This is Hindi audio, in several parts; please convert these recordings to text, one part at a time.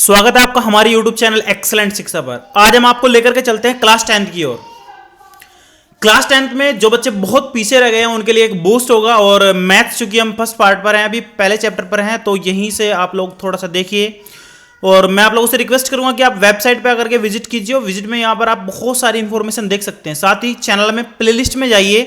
स्वागत है आपका हमारे YouTube चैनल एक्सेलेंट शिक्षा पर। आज हम आपको लेकर के चलते हैं क्लास 10th की ओर। क्लास 10th में जो बच्चे बहुत पीछे रह गए हैं उनके लिए एक बूस्ट होगा। और मैथ्स चूंकि हम फर्स्ट पार्ट पर हैं, अभी पहले चैप्टर पर हैं, तो यहीं से आप लोग थोड़ा सा देखिए। और मैं आप लोगों से रिक्वेस्ट करूंगा कि आप वेबसाइट पे आकर के विजिट कीजिए। और विजिट में यहाँ पर आप बहुत सारी इंफॉर्मेशन देख सकते हैं। साथ ही चैनल में प्लेलिस्ट में जाइए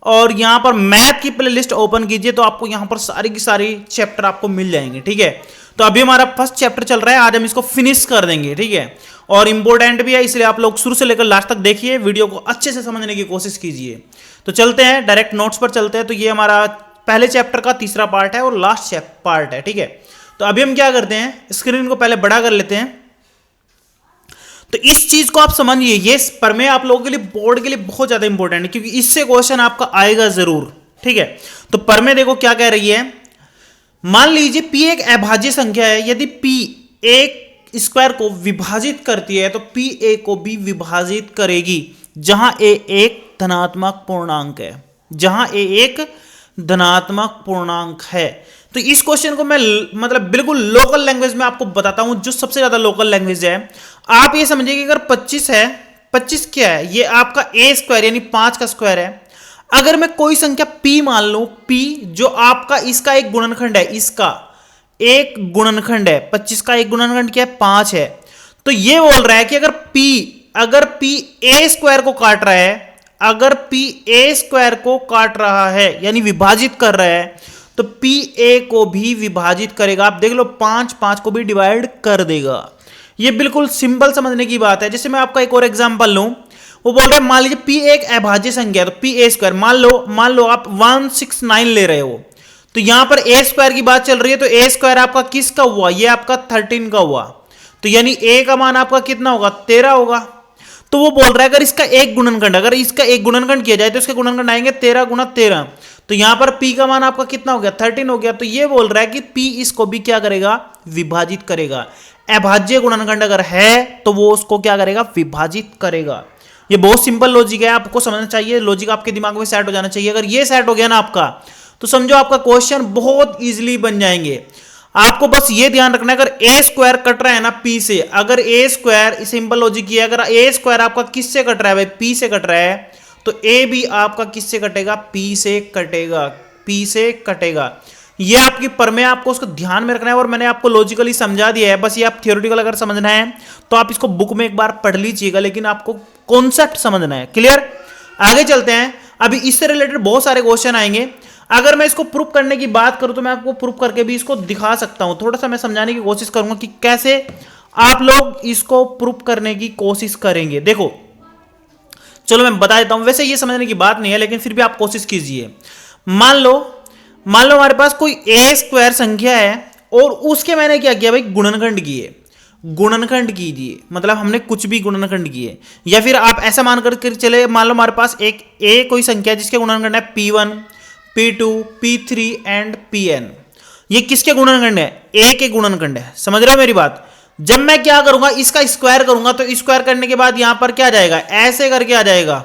और यहाँ पर मैथ की प्लेलिस्ट ओपन कीजिए, तो आपको यहाँ पर सारी की सारी चैप्टर आपको मिल जाएंगे। ठीक है, तो अभी हमारा फर्स्ट चैप्टर चल रहा है, आज हम इसको फिनिश कर देंगे। ठीक है, और इंपॉर्टेंट भी है, इसलिए आप लोग शुरू से लेकर लास्ट तक देखिए, वीडियो को अच्छे से समझने की कोशिश कीजिए। तो चलते हैं डायरेक्ट नोट्स पर चलते हैं। तो ये हमारा पहले चैप्टर का तीसरा पार्ट है और लास्ट पार्ट है। ठीक है, तो अभी हम क्या करते हैं, स्क्रीन को पहले बड़ा कर लेते हैं। तो इस चीज को आप समझिए, ये प्रमेय आप लोगों के लिए बोर्ड के लिए बहुत ज्यादा इंपॉर्टेंट है, क्योंकि इससे क्वेश्चन आपका आएगा जरूर। ठीक है, तो प्रमेय देखो क्या कह रही है। मान लीजिए P एक अभाज्य संख्या है, यदि P एक स्क्वायर को विभाजित करती है तो P a को भी विभाजित करेगी, जहां a एक धनात्मक पूर्णांक है। जहां a एक धनात्मक पूर्णांक है। तो इस क्वेश्चन को मैं मतलब बिल्कुल लोकल लैंग्वेज में आपको बताता हूं, जो सबसे ज्यादा लोकल लैंग्वेज है। आप ये समझिए कि अगर 25 है, 25 क्या है, ये आपका a स्क्वायर यानी 5 का स्क्वायर है। अगर मैं कोई संख्या p मान लूं, p जो आपका इसका एक गुणनखंड है, इसका एक गुणनखंड है, 25 का एक गुणनखंड क्या है, 5 है। तो ये बोल रहा है कि अगर p a स्क्वायर को काट रहा है, अगर p a स्क्वायर को काट रहा है यानी विभाजित कर रहा है, तो p a को भी विभाजित करेगा। आप देख लो, 5 को भी डिवाइड कर देगा। ये बिल्कुल सिंपल समझने की बात है। जैसे मैं आपका एक और एग्जांपल लूं, वो बोल रहा है मान लीजिए p एक अभाज्य संख्या है, तो p a स्क्वायर मान लो आप 169 ले रहे हो, तो यहां पर a स्क्वायर की बात चल रही है, तो a स्क्वायर आपका किसका हुआ, ये आपका 13 का हुआ। तो यानी a का मान आपका कितना होगा, 13 होगा। तो वो बोल रहा है अगर इसका एक गुणनखंड किया जाए तो इसके गुणनखंड आएंगे 13 गुणा 13। तो यहां पर p का मान आपका कितना हो गया, 13 हो गया। तो ये बोल रहा है कि p इसको भी क्या करेगा, विभाजित करेगा। अभाज्य गुणनखंड अगर है तो वो उसको क्या करेगा, विभाजित करेगा। ये बहुत सिंपल लॉजिक है, आपको समझना चाहिए, लॉजिक आपके दिमाग में सेट हो जाना चाहिए। अगर ये सेट हो गया ना आपका, तो समझो आपका क्वेश्चन बहुत इजीली बन जाएंगे। आपको बस ये ध्यान रखना है, अगर a स्क्वायर कट रहा है ना p से, अगर a स्क्वायर, सिंपल लॉजिक ये, अगर a स्क्वायर आपका किससे कट रहा है भाई, p से कट रहा है, तो a भी आपका किससे कटेगा, p से कटेगा, p से कटेगा। ये आपकी प्रमेय, आपको उसको ध्यान में रखना है। और मैंने आपको लॉजिकली समझा दिया है, बस ये आप थियोरेटिकल अगर समझना है तो आप इसको बुक में एक बार पढ़ लीजिएगा, लेकिन आपको कॉन्सेप्ट समझना है। क्लियर, आगे चलते हैं। अभी इससे रिलेटेड बहुत सारे क्वेश्चन आएंगे। अगर मैं इसको प्रूफ करने की बात करूं तो मैं आपको प्रूफ करके भी इसको दिखा सकता हूं। थोड़ा सा मैं समझाने की कोशिश करूंगा कि कैसे आप लोग इसको प्रूफ करने की कोशिश करेंगे। देखो, चलो मैं बता देता हूं, वैसे ये समझने की बात नहीं है, लेकिन फिर भी आप कोशिश कीजिए। मान लो हमारे पास कोई a स्क्वायर संख्या है और उसके मैंने क्या किया भाई, गुणनखंड किए। गुणनखंड कीजिए मतलब हमने कुछ भी गुणनखंड किए, या फिर आप ऐसा मान कर चले, मान लो हमारे पास एक a कोई संख्या है जिसके गुणनखंड है p1, p2, p3 and pn। ये किसके गुणनखंड है, a के गुणनखंड है। समझ रहे हो मेरी बात। जब मैं क्या करूंगा, इसका स्क्वायर करूंगा, तो स्क्वायर करने के बाद यहां पर क्या जाएगा, ऐसे करके आ जाएगा,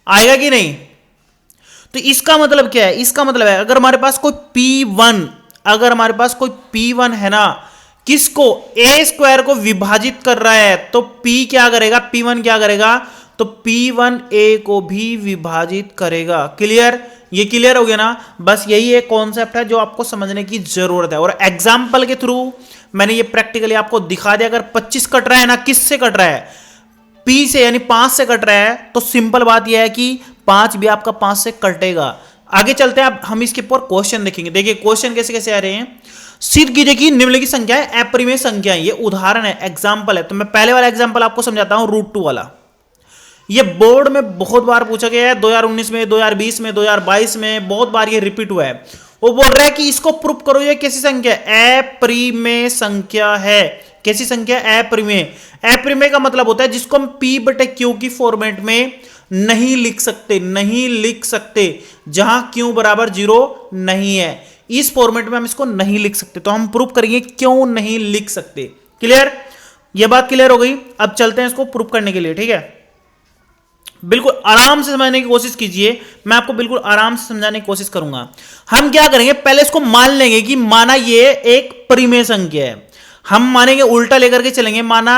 आएगा कि नहीं। तो इसका मतलब क्या है, इसका मतलब है अगर हमारे पास कोई p1 है ना, किसको, a स्क्वायर को विभाजित कर रहा है, तो p क्या करेगा, p1 क्या करेगा, तो p1 a को भी विभाजित करेगा। क्लियर, ये क्लियर हो गया ना। बस यही एक कॉन्सेप्ट है जो आपको समझने की जरूरत है। और एग्जाम्पल के थ्रू मैंने ये प्रैक्टिकली आपको दिखा दिया। अगर 25 कट रहा है ना, किससे कट रहा है, p से यानी 5 से कट रहा है, तो सिंपल बात यह है कि 5 भी आपका 5 से कटेगा। आगे चलते हैं, अब हम इसके ऊपर क्वेश्चन देखेंगे। देखिए क्वेश्चन कैसे कैसे आ रहे हैं। सिद्ध कीजिए कि निम्नलिखित संख्या है अपरिमेय संख्या है। ये उदाहरण है, एग्जाम्पल है। तो मैं पहले वाला एग्जाम्पल आपको समझाता हूं, √2 वाला। ये बोर्ड में बहुत बार पूछा गया है, 2019 में, 2020 में, 2022 में बहुत बार ये रिपीट हुआ है। वो बोल रहा है कि इसको प्रूफ करो, ये कैसी संख्या है, अपरिमेय संख्या है। कैसी संख्या, अप्रिमेय। अप्रिमेय का मतलब होता है जिसको हम p/q की फॉर्मेट में नहीं लिख सकते, जहां q बराबर 0 नहीं है, इस फॉर्मेट में हम इसको नहीं लिख सकते। तो हम प्रूफ करेंगे क्यों नहीं लिख सकते। क्लियर, यह बात क्लियर हो गई। अब चलते हैं इसको प्रूफ करने के लिए। ठीक है, बिल्कुल आराम से समझने की कोशिश कीजिए, मैं आपको बिल्कुल आराम से समझाने की कोशिश करूंगा। हम क्या करेंगे, पहले इसको मान लेंगे कि माना ये एक परिमेय संख्या है। हम मानेंगे उल्टा लेकर के चलेंगे। माना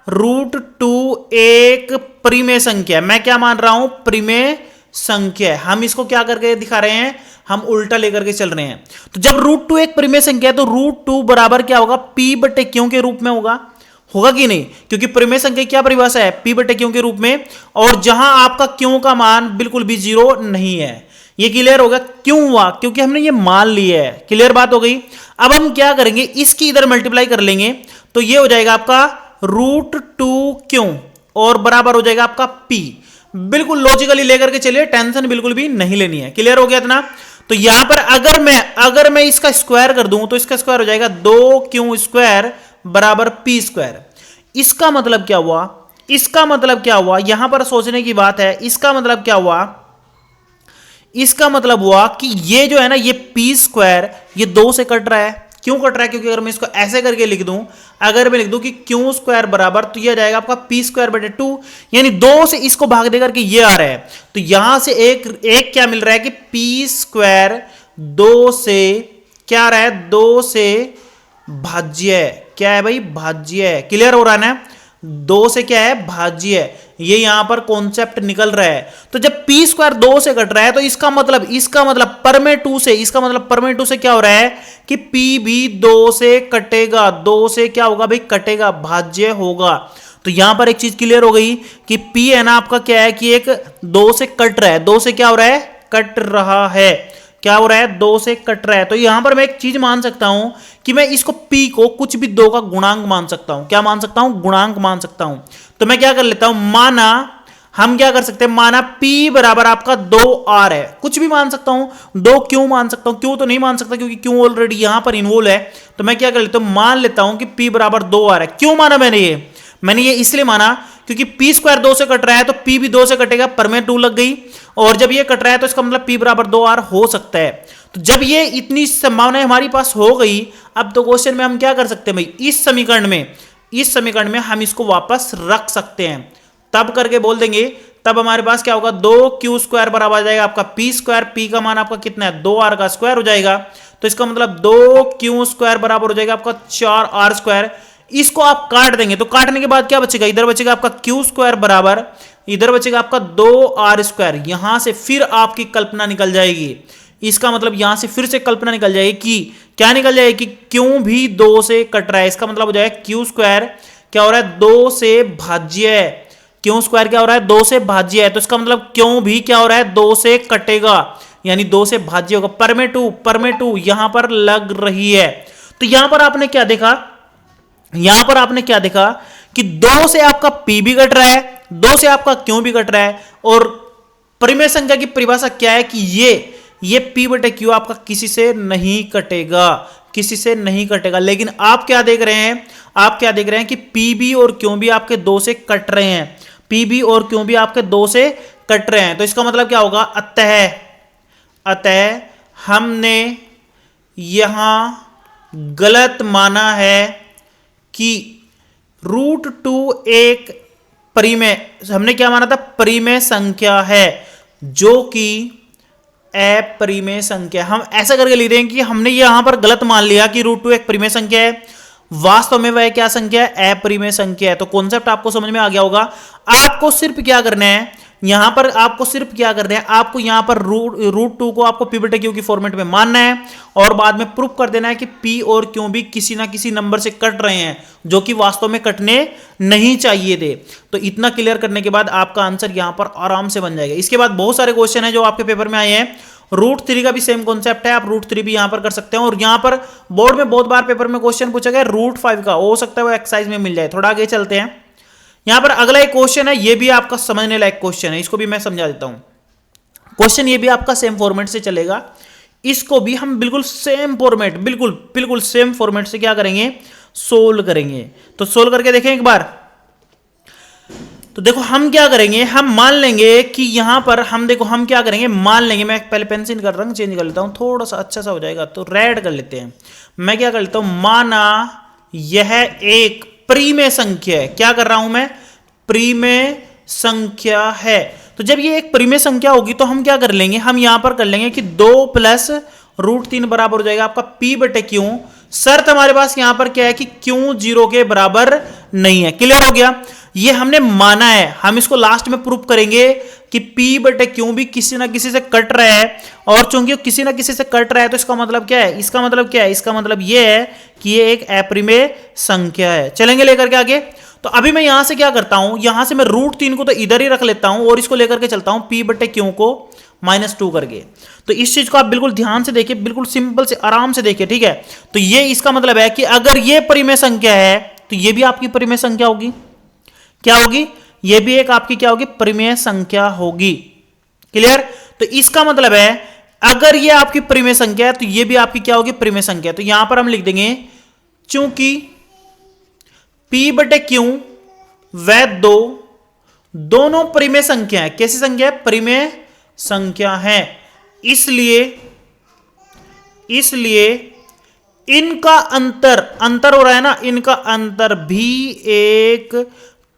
√2 एक परिमेय संख्या, मैं क्या मान रहा हूं, परिमेय संख्या है। हम इसको क्या करके दिखा रहे हैं, हम उल्टा लेकर के चल रहे हैं। तो जब √2 एक परिमेय संख्या है तो √2 बराबर क्या होगा, p/q के रूप में होगा कि नहीं, क्योंकि परिमेय संख्या क्या परिभाषा है, p/q के रूप में, और जहां आपका q का मान बिल्कुल भी 0 नहीं है। ये क्लियर होगा, क्यों हुआ, क्योंकि हमने ये मान लिया है। क्लियर बात हो गई। अब हम क्या करेंगे, इसकी इधर मल्टीप्लाई कर लेंगे तो ये हो जाएगा आपका √2q और बराबर हो जाएगा आपका p। बिल्कुल लॉजिकली लेकर के चलिए, टेंशन बिल्कुल भी नहीं लेनी है। क्लियर हो गया इतना। तो यहां पर अगर मैं इसका स्क्वायर कर दूं तो इसका स्क्वायर हो जाएगा 2q² बराबर p²। इसका मतलब क्या हुआ, इसका मतलब क्या हुआ, यहां पर सोचने की बात है। इसका मतलब क्या हुआ, इसका मतलब हुआ कि ये जो है ना, ये p² ये 2 से कट रहा है। क्यों कट रहा है, क्योंकि अगर मैं इसको ऐसे करके लिख दूं, अगर मैं लिख दूं कि q² बराबर, तो ये आ जाएगा आपका p²/2, यानी 2 से इसको भाग देकर के ये आ रहा है। तो यहां से एक क्या मिल रहा है कि p² 2 से क्या आ रहा है, 2 से भाज्य है। क्या है भाई, भाज्य है। क्लियर हो रहा है ना, 2 से क्या है, भाज्य है। ये यहां पर कॉन्सेप्ट निकल रहा है। तो जब p² 2 से कट रहा है तो इसका मतलब परमेय 2 से, इसका मतलब परमेय 2 से क्या हो रहा है कि p भी 2 से कटेगा, 2 से क्या होगा भाई, कटेगा, भाज्य होगा। तो यहां पर एक चीज क्लियर हो गई कि p है ना आपका क्या है कि एक 2 से कट रहा है, 2 से क्या हो रहा है, कट रहा है। क्या हो रहा है, 2 से कट रहा है। तो यहां पर मैं एक चीज मान सकता हूं कि मैं इसको p को कुछ भी 2 का गुणांक मान सकता हूं। क्या मान सकता हूं, गुणांक मान सकता हूं। तो मैं क्या कर लेता हूं, हम क्या कर सकते हैं, माना p बराबर आपका 2r है, कुछ भी मान सकता हूं, 2q मान सकता हूं, q तो नहीं मान सकता क्योंकि q ऑलरेडी यहां पर इन्वॉल्व है। तो मैं क्या कर लेता हूं, मान लेता हूं कि p बराबर 2r है। क्यों माना मैंने ये इसलिए माना क्योंकि p² 2 से कट रहा है तो p भी 2 से कटेगा, परमेय 2 लग गई, और जब ये कट रहा है तो इसका मतलब p बराबर 2r हो सकता है। तो जब ये इतनी संभावनाएं हमारी पास हो गई, अब तो क्वेश्चन में हम क्या कर सकते हैं भाई, इस समीकरण में हम इसको वापस रख सकते हैं। तब करके बोल देंगे, तब हमारे पास क्या होगा, 2q² बराबर आ जाएगा आपका p², p का मान आपका कितना है, 2r का स्क्वायर हो जाएगा। तो इसका मतलब 2q² बराबर हो जाएगा आपका 4r²। इसको आप काट देंगे तो काटने के बाद क्या बचेगा, इधर बचेगा आपका q² बराबर, इधर बचेगा आपका 2r²। यहां से फिर आपकी कल्पना निकल जाएगी। इसका मतलब यहां से फिर से कल्पना निकल जाएगी कि क्या निकल जाएगी, कि क्यों भी 2 से कट रहा है। इसका मतलब हो जाएगा q² क्या हो रहा है, 2 से भाज्य है। q² क्या हो रहा है, 2 से भाज्य है। तो इसका मतलब क्यों भी क्या हो रहा है, 2 से कटेगा, यानी 2 से भाज्य होगा। परमेय 2 यहां पर लग रही है। तो यहां पर आपने क्या देखा, कि 2 से आपका p भी कट रहा है, 2 से आपका q भी कट रहा है, और परिमेय संख्या की परिभाषा क्या है कि ये p/q आपका किसी से नहीं कटेगा। लेकिन आप क्या देख रहे हैं, कि p भी और q भी आपके 2 से कट रहे हैं, p भी और q भी आपके 2 से कट रहे हैं। तो इसका मतलब क्या होगा, अतः हमने यहां गलत माना है कि √2 एक परिमेय, हमने क्या माना था, परिमेय संख्या है, जो कि अपरिमेय संख्या। हम ऐसा करके लिख रहे हैं कि हमने यहां पर गलत मान लिया कि √2 एक परिमेय संख्या है, वास्तव में वह क्या संख्या है, अपरिमेय संख्या है। तो कॉन्सेप्ट आपको समझ में आ गया होगा। आपको सिर्फ क्या करना है, आपको यहां पर √2 को आपको p/q की फॉर्मेट में मानना है, और बाद में प्रूफ कर देना है कि p और q भी किसी ना किसी नंबर से कट रहे हैं, जो कि वास्तव में कटने नहीं चाहिए थे। तो इतना क्लियर करने के बाद आपका आंसर यहां पर आराम से बन जाएगा। इसके बाद बहुत सारे क्वेश्चन है जो आपके पेपर में आए हैं। √3 का भी सेम कॉन्सेप्ट है, आप √3 भी यहां पर कर सकते हैं। और यहां पर बोर्ड में बहुत बार पेपर में क्वेश्चन पूछा गया √5 का, हो सकता है वो एक्सरसाइज में मिल जाए। थोड़ा आगे चलते हैं। यहां पर अगला एक क्वेश्चन है, ये भी आपका समझने लायक क्वेश्चन है, इसको भी मैं समझा देता हूं। क्वेश्चन ये भी आपका सेम फॉर्मेट से चलेगा, इसको भी हम बिल्कुल सेम फॉर्मेट, बिल्कुल सेम फॉर्मेट से क्या करेंगे, सोल्व करेंगे। तो सोल्व करके देखें एक बार। तो देखो हम क्या करेंगे, हम मान लेंगे कि यहां पर हम क्या करेंगे, मान लेंगे, मैं पहले पेंसिल का रंग चेंज कर लेता हूं, थोड़ा सा अच्छा सा हो जाएगा, तो रेड कर लेते हैं। मैं क्या कर लेता हूं, माना यह एक परिमेय संख्या है। क्या कर रहा हूं मैं, परिमेय संख्या है। तो जब ये एक परिमेय संख्या होगी तो हम क्या कर लेंगे, हम यहां पर कर लेंगे कि 2 + √3 बराबर हो जाएगा आपका p/q, शर्त हमारे पास यहां पर क्या है कि क्यू 0 के बराबर नहीं है। क्लियर हो गया? ये हमने माना है, हम इसको लास्ट में प्रूफ करेंगे कि P बटे क्यू भी किसी ना किसी से कट रहा है, और चूंकि किसी ना किसी से कट रहा है तो इसका मतलब क्या है? इसका मतलब क्या है? इसका मतलब ये है कि ये एक अप्रिमेय संख्या है। चलेंगे लेकर के आगे। तो अभी मैं यहां से क्या करता हूं, यहां से मैं √3 को तो इधर ही रख लेता हूं और इसको लेकर के चलता हूं P बटे क्यू को -2 करके। तो इस चीज को आप बिल्कुल ध्यान से देखिए, बिल्कुल सिंपल से आराम से देखिए, ठीक है? तो ये इसका मतलब है कि अगर ये परिमेय संख्या है तो ये भी आपकी परिमेय संख्या होगी। क्या होगी? ये भी एक आपकी क्या होगी? परिमेय संख्या होगी। क्लियर? तो इसका मतलब है अगर ये आपकी परिमेय संख्या है तो ये भी आपकी क्या होगी? परिमेय संख्या। तो यहां पर हम लिख देंगे चूंकि P बटे क्यू व दोनों परिमेय संख्या है। कैसी संख्या है? परिमेय संख्या है। इसलिए इनका अंतर हो रहा है ना, इनका अंतर भी एक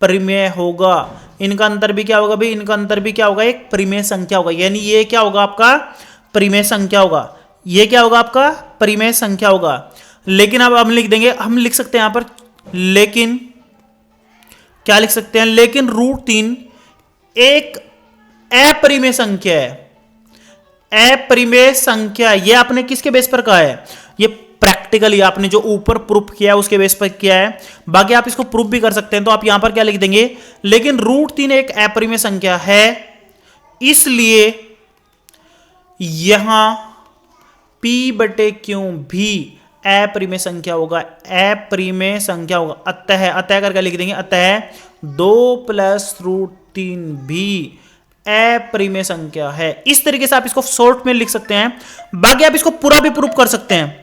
परिमेय होगा। इनका अंतर भी क्या होगा भाई? इनका अंतर भी क्या होगा? एक परिमेय संख्या होगा। यानी ये क्या होगा? आपका परिमेय संख्या होगा। ये क्या होगा? आपका परिमेय संख्या होगा। लेकिन अब हम लिख देंगे, हम लिख सकते हैं यहां पर, लेकिन क्या लिख सकते हैं? लेकिन √3 एक अपरिमेय संख्या है। अपरिमेय संख्या ये आपने किसके बेस पर कहा है? ये प्रैक्टिकली आपने जो ऊपर प्रूफ किया है उसके बेस पर किया है। बाकी आप इसको प्रूफ भी कर सकते हैं। तो आप यहां पर क्या लिख देंगे? लेकिन √3 एक अपरिमेय संख्या है, इसलिए यहां P बटे क्यू भी अपरिमेय संख्या होगा। अपरिमेय संख्या होगा। अतः करके लिख देंगे, अतः 2 + √3 भी अपरिमेय संख्या है। इस तरीके से आप इसको शॉर्ट में लिख सकते हैं। बाकी आप इसको पूरा भी प्रूफ कर सकते हैं।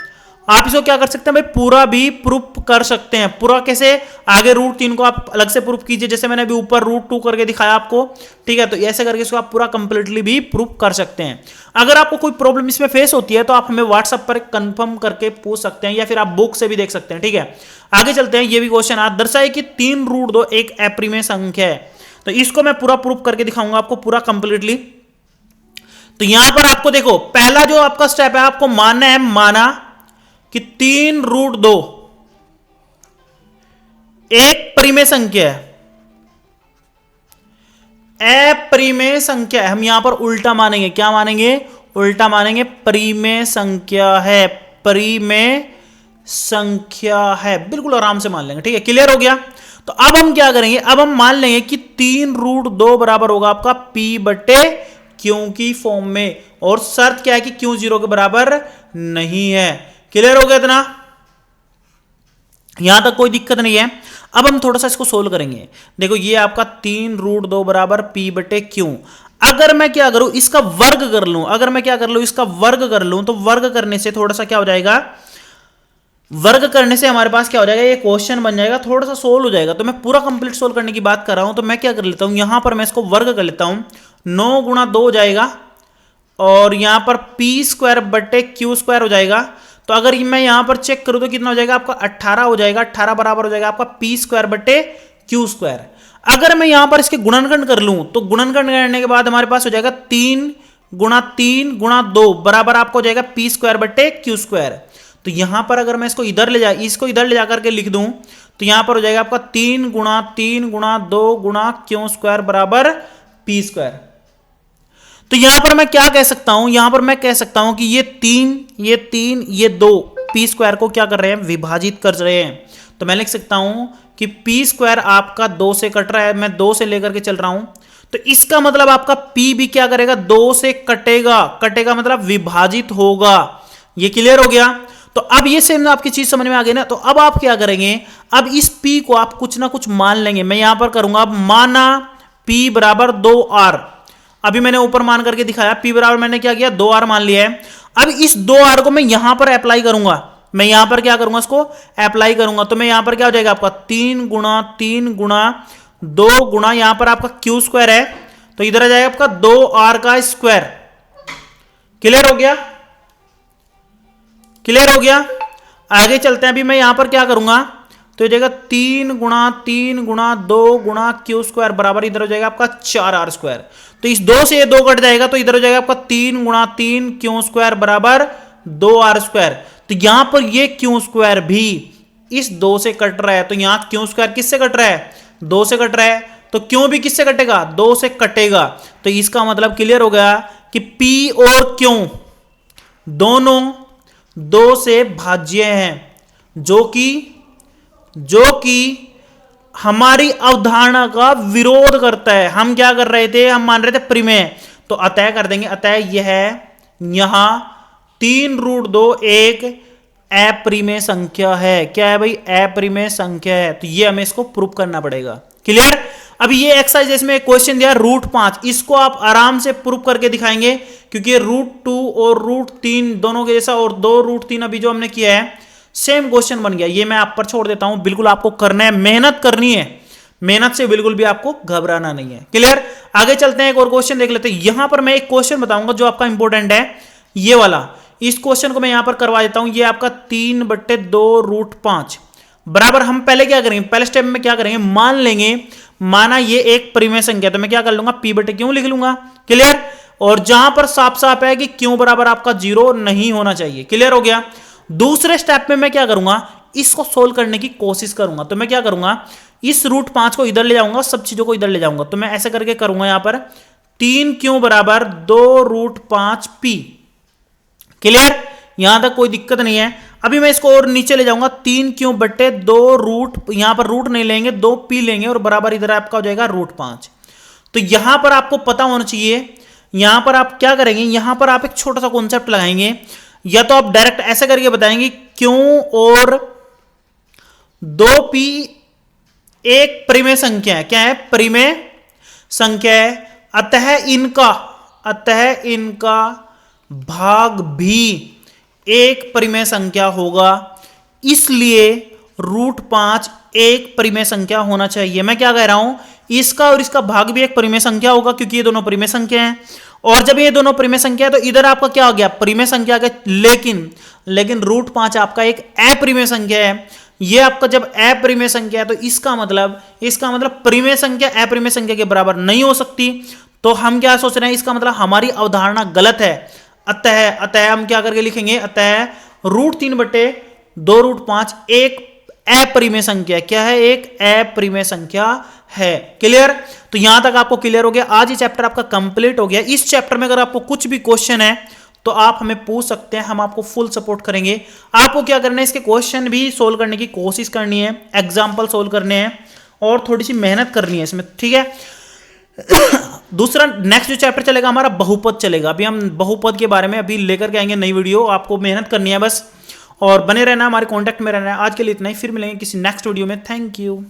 आप इसको क्या कर सकते हैं भाई? पूरा भी प्रूफ कर सकते हैं। पूरा कैसे? आगे √3 को आप अलग से प्रूफ कीजिए, जैसे मैंने अभी ऊपर √2 करके दिखाया आपको, ठीक है? तो ऐसे करके इसको आप पूरा कंप्लीटली भी प्रूफ कर सकते हैं। अगर आपको कोई प्रॉब्लम इसमें फेस होती है तो आप हमें व्हाट्सएप पर कंफर्म करके पूछ सकते हैं, या फिर आप बुक से भी देख सकते हैं, ठीक है? आगे चलते हैं। ये भी क्वेश्चन आप दर्शाए कि 3√2 एक अपरिमेय संख्या है। तो इसको मैं पूरा प्रूफ करके दिखाऊंगा आपको, पूरा कंप्लीटली। तो यहां पर आपको देखो, पहला जो आपका स्टेप है, आपको मानना है, माना कि 3√2 एक परिमेय संख्या है, अपरिमेय संख्या है। हम यहां पर उल्टा मानेंगे। क्या मानेंगे? उल्टा मानेंगे। परिमेय संख्या है, परिमेय संख्या है। बिल्कुल आराम से मान लेंगे, ठीक है? क्लियर हो गया? तो अब हम क्या करेंगे? अब हम मान लेंगे कि 3√2 बराबर होगा आपका P बटे क्यू की फॉर्म में, और शर्त क्या है कि क्यू 0 के बराबर नहीं है। क्लियर हो गया इतना? यहां तक कोई दिक्कत नहीं है। अब हम थोड़ा सा इसको सोल्व करेंगे। देखो, ये आपका 3√2 बराबर P बटे क्यू। अगर मैं क्या करूं? इसका वर्ग कर लूं। अगर मैं क्या कर लूं? इसका वर्ग कर लूं, तो वर्ग करने से थोड़ा सा क्या हो जाएगा? वर्ग करने से हमारे पास क्या हो जाएगा? ये क्वेश्चन बन जाएगा, थोड़ा सा सोल्व हो जाएगा। तो मैं पूरा कंप्लीट सोल्व करने की बात कर रहा हूं। तो मैं क्या कर लेता हूं? यहां पर मैं इसको वर्ग कर लेता हूं। 9 × 2 हो जाएगा, और यहां पर P² बटे Q² हो जाएगा। तो अगर मैं यहां पर चेक करूं तो कितना हो जाएगा? आपका 18 हो जाएगा। 18 बराबर हो जाएगा आपका P² बटे Q²। अगर मैं यहां पर इसके गुणनखंड कर लूं तो गुणनखंड करने के बाद हमारे पास हो जाएगा 3 × 3 × 2 बराबर आपको हो जाएगा P² बटे Q²। तो यहां पर अगर मैं इसको इधर ले जाकर के लिख दूं तो यहां पर हो जाएगा आपका 3 × 3 × 2 × Q² बराबर P²। तो यहां पर मैं क्या कह सकता हूं? यहां पर मैं कह सकता हूं कि ये 3 ये 2 P² को क्या कर रहे हैं? विभाजित कर रहे हैं। तो मैं लिख सकता हूं कि P² आपका 2 से कट रहा है, मैं 2 से लेकर के चल रहा हूं। तो इसका मतलब आपका P भी क्या करेगा? 2 से कटेगा मतलब विभाजित होगा। ये क्लियर हो गया? तो अब ये सेम आपकी चीज समझ में आ गई ना? तो अब आप क्या करेंगे? अब इस P को आप कुछ ना कुछ मान लेंगे। मैं यहां पर करूंगा, अब माना P बराबर 2R। अभी मैंने ऊपर मान करके दिखाया, P बराबर मैंने क्या किया? 2R मान लिया है। अब इस 2R को मैं यहां पर अप्लाई करूंगा। मैं यहां पर क्या करूंगा? इसको अप्लाई करूंगा। तो मैं यहां पर क्या हो जाएगा आपका? 3 × 3 × 2 गुणा यहां पर आपका Q² है, तो इधर आ जाएगा आपका 2R का स्क्वायर। क्लियर हो गया? क्लियर हो गया? आगे चलते हैं। अभी मैं यहां पर क्या करूंगा? तो जाएगा 3 × 3 × 2 × Q² बराबर इधर हो जाएगा आपका 4R²। तो इस 2 से ये 2 कट जाएगा, तो इधर हो जाएगा आपका 3 × 3 Q² बराबर 2R²। तो यहां पर ये क्यू स्क्वायर भी इस 2 से कट रहा है, तो यहां क्यू स्क्वायर किससे कट रहा है? 2 से कट रहा है, तो क्यों भी किससे कटेगा? 2 से कटेगा। तो इसका मतलब क्लियर हो गया कि P और क्यों दोनों 2 से भाज्य हैं, जो कि हमारी अवधारणा का विरोध करता है। हम क्या कर रहे थे? हम मान रहे थे परिमेय, तो अतः कर देंगे, अतः यह है यहां 3√2 एक अपरिमेय संख्या है। क्या है भाई? अपरिमेय संख्या है। तो ये हमें इसको प्रूव करना पड़ेगा। क्लियर? अभी ये एक्सरसाइज इसमें क्वेश्चन दिया √5, इसको आप आराम से प्रूव करके दिखाएंगे, क्योंकि ये √2 और √3 दोनों के जैसा, और 2√3 अभी जो हमने किया है सेम क्वेश्चन बन गया। ये मैं आप पर छोड़ देता हूं, बिल्कुल आपको करना है, मेहनत करनी है, मेहनत से बिल्कुल भी आपको घबराना नहीं है। क्लियर? आगे चलते हैं, एक और क्वेश्चन देख लेते हैं। यहां पर मैं एक क्वेश्चन बताऊंगा जो आपका इंपॉर्टेंट है, ये वाला। इस क्वेश्चन को मैं यहां पर करवा देता हूं। ये आपका 3/2√5 बराबर, हम पहले क्या करेंगे? पहले स्टेप में क्या करेंगे? मान लेंगे, माना ये एक परिमेय संख्या, तो मैं क्या कर लूंगा? P/Q लिख लूंगा। क्लियर? और जहां पर साफ साफ है कि Q बराबर आपका 0 नहीं होना चाहिए। क्लियर हो गया? दूसरे स्टेप में मैं क्या करूंगा? इसको सोल्व करने की कोशिश करूंगा। तो मैं क्या करूंगा? इस √5 को इधर ले जाऊंगा, सब चीजों को इधर ले जाऊंगा। तो मैं ऐसे करके करूंगा, यहां पर 3Q बराबर 2√5P। क्लियर? यहां तक कोई दिक्कत नहीं है। अभी मैं इसको और नीचे ले जाऊंगा, 3Q/2 यहां पर रूट नहीं लेंगे, 2P लेंगे, और बराबर इधर आपका हो जाएगा √5। तो यहां पर आपको पता होना चाहिए, यहां पर आप क्या करेंगे? यहां पर आप एक छोटा सा कॉन्सेप्ट लगाएंगे, या तो आप डायरेक्ट ऐसे करके बताएंगे क्यों और 2P एक परिमेय संख्या है। क्या है? परिमेय संख्या है, अतः इनका भाग भी एक परिमेय संख्या होगा, इसलिए √5 एक परिमेय संख्या होना चाहिए। मैं क्या कह रहा हूं? इसका और इसका भाग भी एक परिमेय संख्या होगा, क्योंकि ये दोनों परिमेय संख्या हैं। और जब ये दोनों परिमेय संख्या है, तो इधर आपका क्या हो गया? परिमेय संख्या का, लेकिन √5 आपका एक अपरिमेय संख्या है। ये आपका जब अपरिमेय संख्या है, तो इसका मतलब परिमेय संख्या अपरिमेय संख्या के बराबर नहीं हो सकती। तो हम क्या सोच रहे हैं? इसका मतलब हमारी अवधारणा गलत है। अतः हम क्या करके लिखेंगे? अतः √3/2√5 एक अपरिमेय संख्या। क्या है? एक अपरिमेय संख्या है। क्लियर? तो यहां तक आपको क्लियर हो गया। आज ये चैप्टर आपका कंप्लीट हो गया। इस चैप्टर में अगर आपको कुछ भी क्वेश्चन है तो आप हमें पूछ सकते हैं, हम आपको फुल सपोर्ट करेंगे। आपको क्या करना है? इसके क्वेश्चन भी सोल्व करने की कोशिश करनी है, एग्जाम्पल सोल्व करने हैं, और थोड़ी सी मेहनत करनी है इसमें। ठीक है? दूसरा नेक्स्ट जो चैप्टर चलेगा हमारा बहुपद चलेगा। अभी हम बहुपद के बारे में अभी लेकर के आएंगे नई वीडियो, आपको मेहनत करनी है बस, और बने रहना, हमारे कांटेक्ट में रहना है। आज के लिए इतना ही, फिर मिलेंगे किसी नेक्स्ट वीडियो में। Thank you.